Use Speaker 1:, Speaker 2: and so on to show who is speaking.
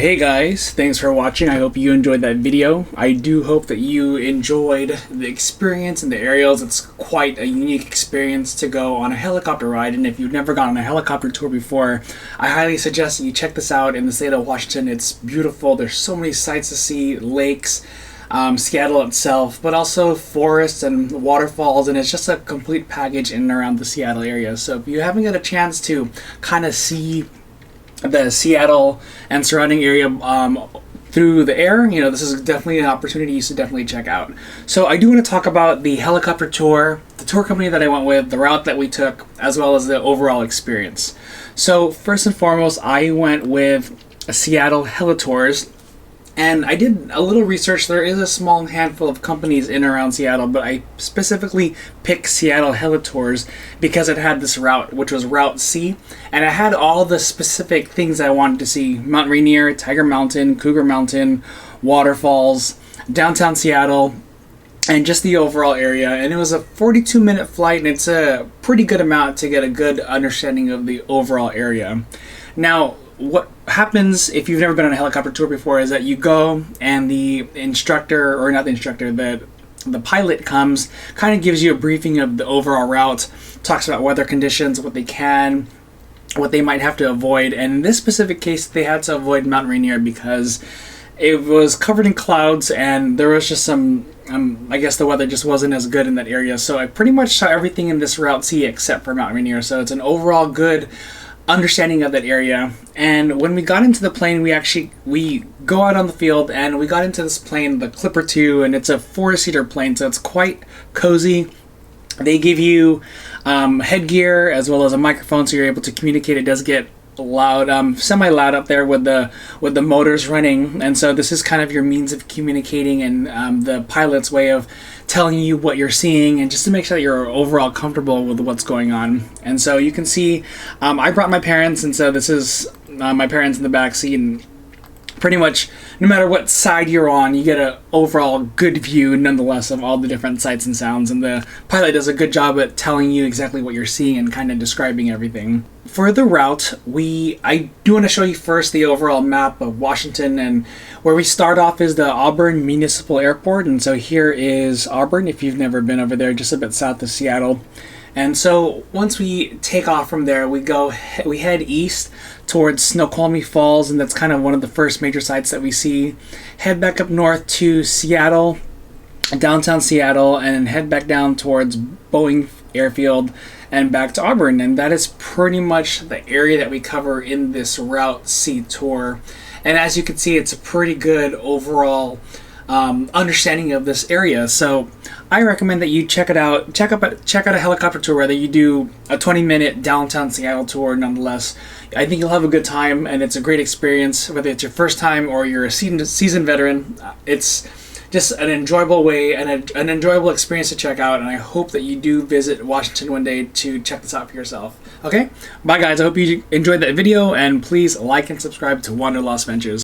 Speaker 1: Hey guys, thanks for watching. I hope you enjoyed that video. I do hope that you enjoyed the experience in the aerials. It's quite a unique experience to go on a helicopter ride, and if you've never gone on a helicopter tour before, I highly suggest that you check this out in the state of Washington. It's beautiful. There's so many sights to see, lakes, Seattle itself, but also forests and waterfalls, and it's just a complete package in and around the Seattle area. So if you haven't got a chance to kind of see the Seattle and surrounding area through the air, this is definitely an opportunity you should definitely check out. So I do want to talk about the helicopter tour, the tour company that I went with, the route that we took, as well as the overall experience. So first and foremost, I went with Seattle Helitours. And I did a little research. There is a small handful of companies in and around Seattle, but I specifically picked Seattle Helitours because it had this route, which was Route C, and it had all the specific things I wanted to see: Mount Rainier, Tiger Mountain, Cougar Mountain, waterfalls, downtown Seattle, and just the overall area. And it was a 42-minute flight, and it's a pretty good amount to get a good understanding of the overall area. Now, what happens if you've never been on a helicopter tour before is that you go and the instructor, or not the instructor, the pilot comes, kind of gives you a briefing of the overall route, talks about weather conditions, what they might have to avoid. And in this specific case, they had to avoid Mount Rainier because it was covered in clouds and there was just some, I guess the weather just wasn't as good in that area. So I pretty much saw everything in this Route C except for Mount Rainier. So it's an overall good understanding of that area. And when we got into the plane, we go out on the field and we got into this plane, the Clipper 2, and it's a 4-seater plane, so it's quite cozy. They give you headgear as well as a microphone, so you're able to communicate. It does get loud, semi-loud up there with the motors running, and so this is kind of your means of communicating and the pilot's way of telling you what you're seeing, and just to make sure that you're overall comfortable with what's going on. And so you can see, I brought my parents, and so this is my parents in the back seat, and pretty much no matter what side you're on, you get an overall good view nonetheless of all the different sights and sounds, and the pilot does a good job at telling you exactly what you're seeing and kind of describing everything. For the route, I do want to show you first the overall map of Washington, and where we start off is the Auburn Municipal Airport, and so here is Auburn if you've never been over there, just a bit south of Seattle. And so once we take off from there, we head east towards Snoqualmie Falls, and that's kind of one of the first major sites that we see. Head back up north to Seattle, downtown Seattle, and head back down towards Boeing Airfield and back to Auburn. And that is pretty much the area that we cover in this Route C tour. And as you can see, it's a pretty good overall understanding of this area. So I recommend that you check it out. Check out a helicopter tour, whether you do a 20-minute downtown Seattle tour. Nonetheless, I think you'll have a good time, and it's a great experience. Whether it's your first time or you're a seasoned veteran, it's just an enjoyable way and an enjoyable experience to check out. And I hope that you do visit Washington one day to check this out for yourself. Okay, bye guys. I hope you enjoyed that video, and please like and subscribe to Wanderlust Ventures.